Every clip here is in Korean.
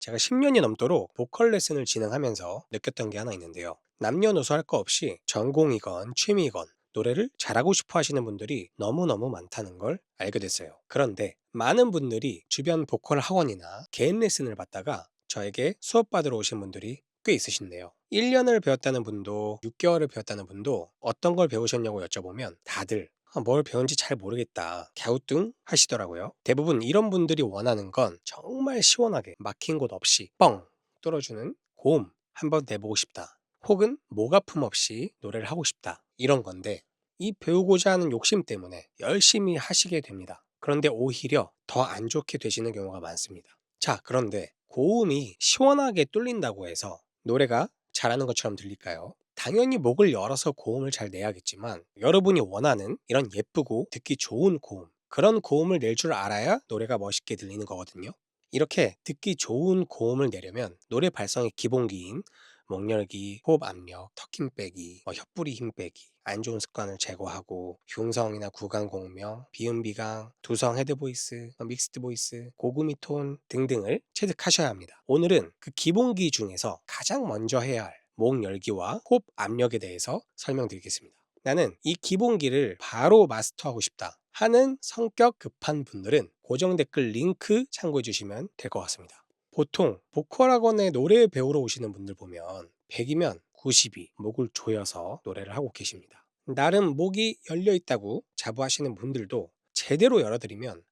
제가 10년이 넘도록 보컬 레슨을 진행하면서 느꼈던 게 하나 있는데요. 남녀노소 할 거 없이 전공이건 취미이건 노래를 잘하고 싶어 하시는 분들이 너무너무 많다는 걸 알게 됐어요. 그런데 많은 분들이 주변 보컬 학원이나 개인 레슨을 받다가 저에게 수업받으러 오신 분들이 꽤 있으신데요. 1년을 배웠다는 분도 6개월을 배웠다는 분도 어떤 걸 배우셨냐고 여쭤보면 다들 뭘 배운지 잘 모르겠다 갸우뚱 하시더라고요. 대부분 이런 분들이 원하는 건 정말 시원하게 막힌 곳 없이 뻥 뚫어주는 고음 한번 내보고 싶다, 혹은 목 아픔 없이 노래를 하고 싶다, 이런 건데 이 배우고자 하는 욕심 때문에 열심히 하시게 됩니다. 그런데 오히려 더 안 좋게 되시는 경우가 많습니다. 자, 그런데 고음이 시원하게 뚫린다고 해서 노래가 잘하는 것처럼 들릴까요? 당연히 목을 열어서 고음을 잘 내야겠지만 여러분이 원하는 이런 예쁘고 듣기 좋은 고음, 그런 고음을 낼 줄 알아야 노래가 멋있게 들리는 거거든요. 이렇게 듣기 좋은 고음을 내려면 노래 발성의 기본기인 목 열기, 호흡 압력, 턱 힘 빼기, 옆구리 힘 빼기, 안 좋은 습관을 제거하고 흉성이나 구강 공명, 비음 비강, 두성 헤드 보이스, 믹스드 보이스, 고음이 톤 등등을 체득하셔야 합니다. 오늘은 그 기본기 중에서 가장 먼저 해야 할 목 열기와 호흡 압력에 대해서 설명드리겠습니다. 나는 이 기본기를 바로 마스터하고 싶다 하는 성격 급한 분들은 고정 댓글 링크 참고해 주시면 될 것 같습니다. 보통 보컬 학원에 노래 배우러 오시는 분들 보면 100이면 90이 목을 조여서 노래를 하고 계십니다. 나름 목이 열려 있다고 자부하시는 분들도 제대로 열어드리면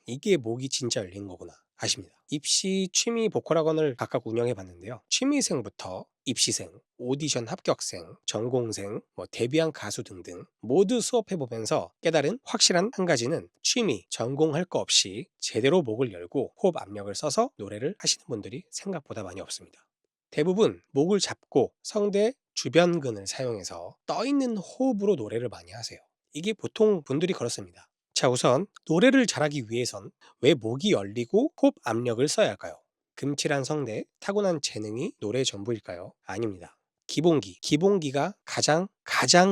이게 목이 진짜 열린 거구나 아십니다. 입시 취미 보컬 학원을 각각 운영해 봤는데요. 취미생부터 입시생, 오디션 합격생, 전공생, 데뷔한 가수 등등 모두 수업해 보면서 깨달은 확실한 한 가지는 취미, 전공할 거 없이 제대로 목을 열고 호흡 압력을 써서 노래를 하시는 분들이 생각보다 많이 없습니다. 대부분 목을 잡고 성대 주변근을 사용해서 떠있는 호흡으로 노래를 많이 하세요. 이게 보통 분들이 그렇습니다. 자, 우선 노래를 잘하기 위해선 왜 목이 열리고 호흡 압력을 써야 할까요? 금칠한 성대, 타고난 재능이 노래의 전부일까요? 아닙니다. 기본기가 가장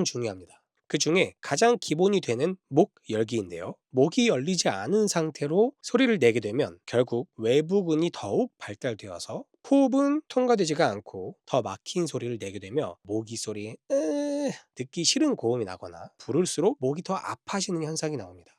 중요합니다. 그 중에 가장 기본이 되는 목 열기인데요. 목이 열리지 않은 상태로 소리를 내게 되면 결국 외부근이 더욱 발달되어서 호흡은 통과되지가 않고 더 막힌 소리를 내게 되며 모기 소리에 듣기 싫은 고음이 나거나 부를수록 목이 더 아파지는 현상이 나옵니다.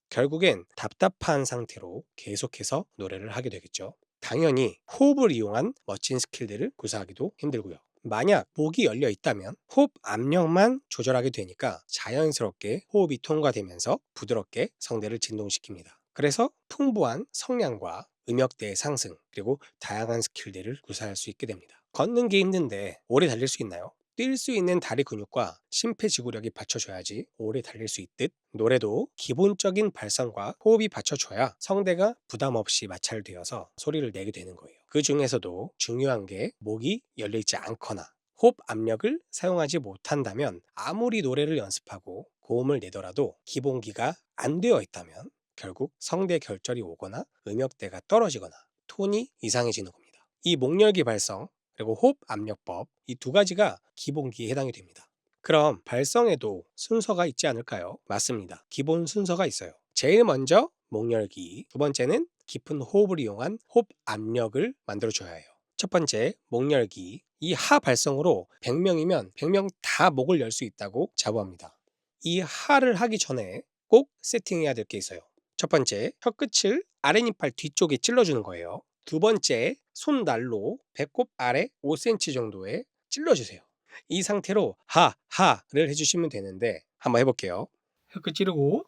결국엔 답답한 상태로 계속해서 노래를 하게 되겠죠. 당연히 호흡을 이용한 멋진 스킬들을 구사하기도 힘들고요. 만약 목이 열려 있다면 호흡 압력만 조절하게 되니까 자연스럽게 호흡이 통과되면서 부드럽게 성대를 진동시킵니다. 그래서 풍부한 성량과 음역대의 상승, 그리고 다양한 스킬들을 구사할 수 있게 됩니다. 걷는 게 힘든데 오래 달릴 수 있나요? 뛸 수 있는 다리 근육과 심폐지구력이 받쳐줘야지 오래 달릴 수 있듯 노래도 기본적인 발성과 호흡이 받쳐줘야 성대가 부담 없이 마찰되어서 소리를 내게 되는 거예요. 그 중에서도 중요한 게 목이 열려있지 않거나 호흡 압력을 사용하지 못한다면 아무리 노래를 연습하고 고음을 내더라도 기본기가 안 되어 있다면 결국 성대 결절이 오거나 음역대가 떨어지거나 톤이 이상해지는 겁니다. 이 목열기 발성 그리고 호흡 압력법, 이 두 가지가 기본기에 해당이 됩니다. 그럼 발성에도 순서가 있지 않을까요? 맞습니다. 기본 순서가 있어요. 제일 먼저 목 열기, 두 번째는 깊은 호흡을 이용한 호흡 압력을 만들어줘야 해요. 첫 번째 목 열기, 이 하 발성으로 100명이면 100명 다 목을 열 수 있다고 자부합니다. 이 하를 하기 전에 꼭 세팅해야 될 게 있어요. 첫 번째, 혀끝을 아랫니빨 뒤쪽에 찔러주는 거예요. 두 번째, 손날로 배꼽 아래 5cm 정도에 찔러주세요. 이 상태로 하를 해주시면 되는데 한번 해볼게요. 혀끝 찌르고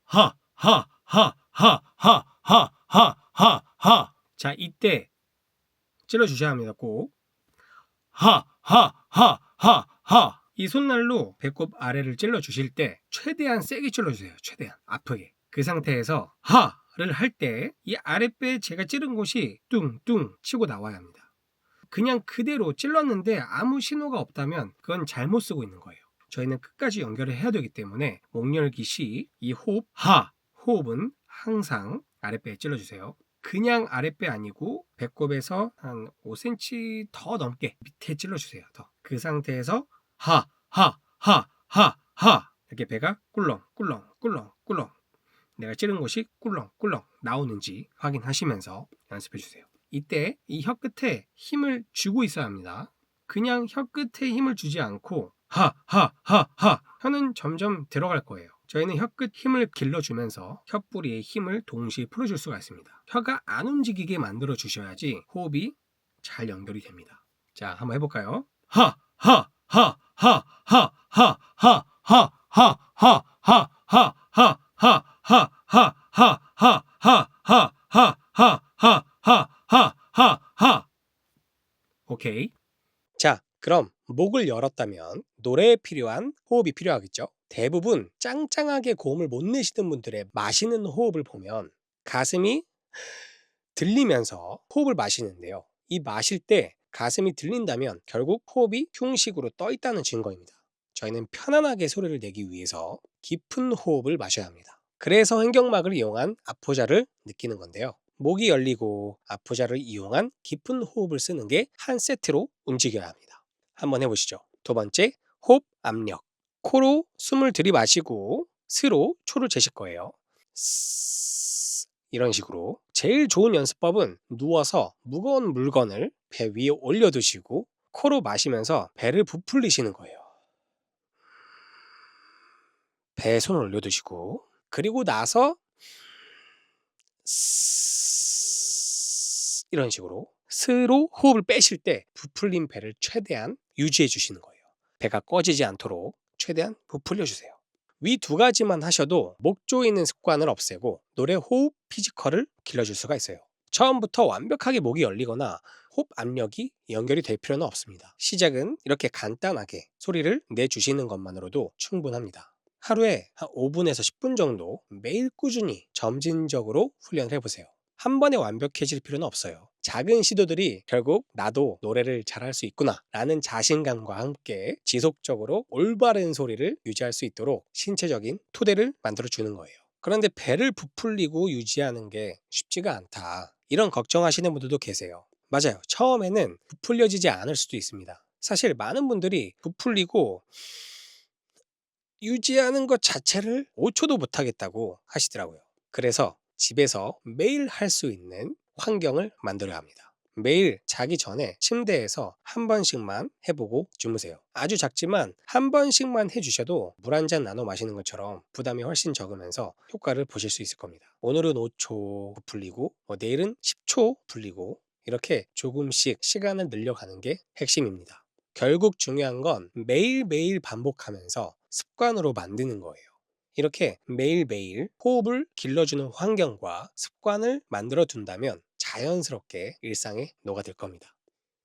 하. 자, 이때 찔러주셔야 합니다. 꼭 이 손날로 배꼽 아래를 찔러주실 때 최대한 세게 찔러주세요. 최대한 아프게. 그 상태에서 하를 할 때 이 아랫배 제가 찌른 곳이 뚱뚱 치고 나와야 합니다. 그냥 그대로 찔렀는데 아무 신호가 없다면 그건 잘못 쓰고 있는 거예요. 저희는 끝까지 연결을 해야 되기 때문에 목 열기 시 이 호흡은 항상 아랫배에 찔러주세요. 그냥 아랫배 아니고 배꼽에서 한 5cm 더 넘게 밑에 찔러주세요. 그 상태에서 하 이렇게 배가 꿀렁 내가 찌른 곳이 꿀렁꿀렁 나오는지 확인하시면서 연습해 주세요. 이때 이 혀 끝에 힘을 주고 있어야 합니다. 그냥 혀 끝에 힘을 주지 않고 하하하하 혀는 점점 들어갈 거예요. 저희는 혀 끝 힘을 길러주면서 혀 뿌리에 힘을 동시에 풀어줄 수가 있습니다. 혀가 안 움직이게 만들어 주셔야지 호흡이 잘 연결이 됩니다. 자, 한번 해볼까요? 오케이. 자, 그럼 목을 열었다면 노래에 필요한 호흡이 필요하겠죠? 대부분 짱짱하게 고음을 못 내시는 분들의 마시는 호흡을 보면 가슴이 들리면서 호흡을 마시는데요. 이 마실 때 가슴이 들린다면 결국 호흡이 흉식으로 떠 있다는 증거입니다. 저희는 편안하게 소리를 내기 위해서 깊은 호흡을 마셔야 합니다. 그래서 횡격막을 이용한 아포자를 느끼는 건데요. 목이 열리고 아포자를 이용한 깊은 호흡을 쓰는 게 한 세트로 움직여야 합니다. 한번 해보시죠. 두 번째, 호흡 압력. 코로 숨을 들이마시고 스로 초를 재실 거예요. 이런 식으로. 제일 좋은 연습법은 누워서 무거운 물건을 배 위에 올려두시고 코로 마시면서 배를 부풀리시는 거예요. 배에 손을 올려두시고 그리고 나서 이런 식으로 스로 호흡을 빼실 때 부풀린 배를 최대한 유지해 주시는 거예요. 배가 꺼지지 않도록 최대한 부풀려 주세요. 위 두 가지만 하셔도 목 조이는 습관을 없애고 노래 호흡 피지컬을 길러줄 수가 있어요. 처음부터 완벽하게 목이 열리거나 호흡 압력이 연결이 될 필요는 없습니다. 시작은 이렇게 간단하게 소리를 내주시는 것만으로도 충분합니다. 하루에 한 5분에서 10분 정도 매일 꾸준히 점진적으로 훈련을 해보세요. 한 번에 완벽해질 필요는 없어요. 작은 시도들이 결국 나도 노래를 잘할 수 있구나 라는 자신감과 함께 지속적으로 올바른 소리를 유지할 수 있도록 신체적인 토대를 만들어 주는 거예요. 그런데 배를 부풀리고 유지하는 게 쉽지가 않다, 이런 걱정하시는 분들도 계세요. 맞아요. 처음에는 부풀려지지 않을 수도 있습니다. 사실 많은 분들이 부풀리고 유지하는 것 자체를 5초도 못하겠다고 하시더라고요. 그래서 집에서 매일 할 수 있는 환경을 만들어야 합니다. 매일 자기 전에 침대에서 한 번씩만 해보고 주무세요. 아주 작지만 한 번씩만 해주셔도 물 한 잔 나눠 마시는 것처럼 부담이 훨씬 적으면서 효과를 보실 수 있을 겁니다. 오늘은 5초 부풀리고 내일은 10초 불리고 이렇게 조금씩 시간을 늘려가는 게 핵심입니다. 결국 중요한 건 매일매일 반복하면서 습관으로 만드는 거예요. 이렇게 매일매일 호흡을 길러주는 환경과 습관을 만들어 둔다면 자연스럽게 일상에 녹아들 겁니다.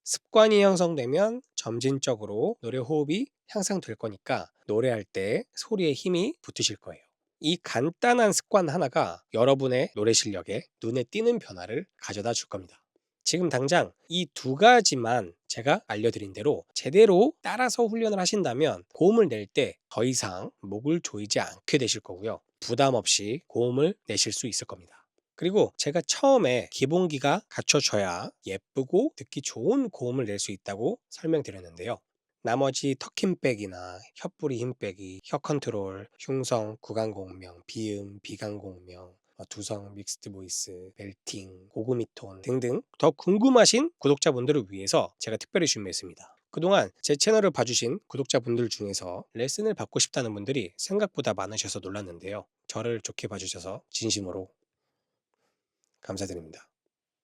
습관이 형성되면 점진적으로 노래 호흡이 향상될 거니까 노래할 때 소리에 힘이 붙으실 거예요. 이 간단한 습관 하나가 여러분의 노래 실력에 눈에 띄는 변화를 가져다 줄 겁니다. 지금 당장 이 두 가지만 제가 알려드린 대로 제대로 따라서 훈련을 하신다면 고음을 낼 때 더 이상 목을 조이지 않게 되실 거고요. 부담 없이 고음을 내실 수 있을 겁니다. 그리고 제가 처음에 기본기가 갖춰져야 예쁘고 듣기 좋은 고음을 낼 수 있다고 설명드렸는데요. 나머지 턱 힘 빼기나 혀뿌리 힘 빼기, 혀 컨트롤, 흉성, 구강 공명, 비음, 비강 공명, 두성, 믹스드 보이스, 벨팅, 고음이톤 등등 더 궁금하신 구독자분들을 위해서 제가 특별히 준비했습니다. 그동안 제 채널을 봐주신 구독자분들 중에서 레슨을 받고 싶다는 분들이 생각보다 많으셔서 놀랐는데요. 저를 좋게 봐주셔서 진심으로 감사드립니다.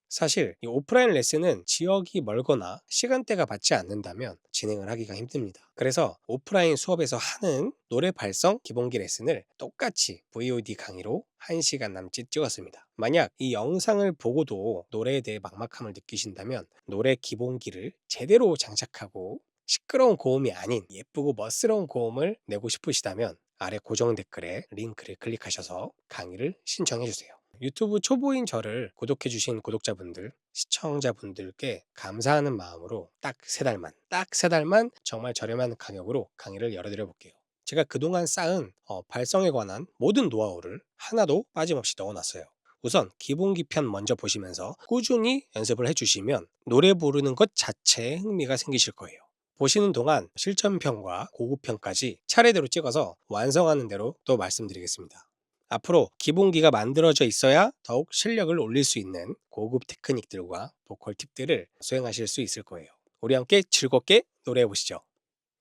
사실 이 오프라인 레슨은 지역이 멀거나 시간대가 맞지 않는다면 진행을 하기가 힘듭니다. 그래서 오프라인 수업에서 하는 노래 발성 기본기 레슨을 똑같이 VOD 강의로 1시간 남짓 찍었습니다. 만약 이 영상을 보고도 노래에 대해 막막함을 느끼신다면 노래 기본기를 제대로 장착하고 시끄러운 고음이 아닌 예쁘고 멋스러운 고음을 내고 싶으시다면 아래 고정 댓글에 링크를 클릭하셔서 강의를 신청해 주세요. 유튜브 초보인 저를 구독해주신 구독자분들, 시청자분들께 감사하는 마음으로 딱 3달만 정말 저렴한 가격으로 강의를 열어드려 볼게요. 제가 그동안 쌓은 발성에 관한 모든 노하우를 하나도 빠짐없이 넣어놨어요. 우선 기본기 편 먼저 보시면서 꾸준히 연습을 해주시면 노래 부르는 것 자체에 흥미가 생기실 거예요. 보시는 동안 실전편과 고급편까지 차례대로 찍어서 완성하는 대로 또 말씀드리겠습니다. 앞으로 기본기가 만들어져 있어야 더욱 실력을 올릴 수 있는 고급 테크닉들과 보컬 팁들을 수행하실 수 있을 거예요. 우리 함께 즐겁게 노래해 보시죠.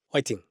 화이팅!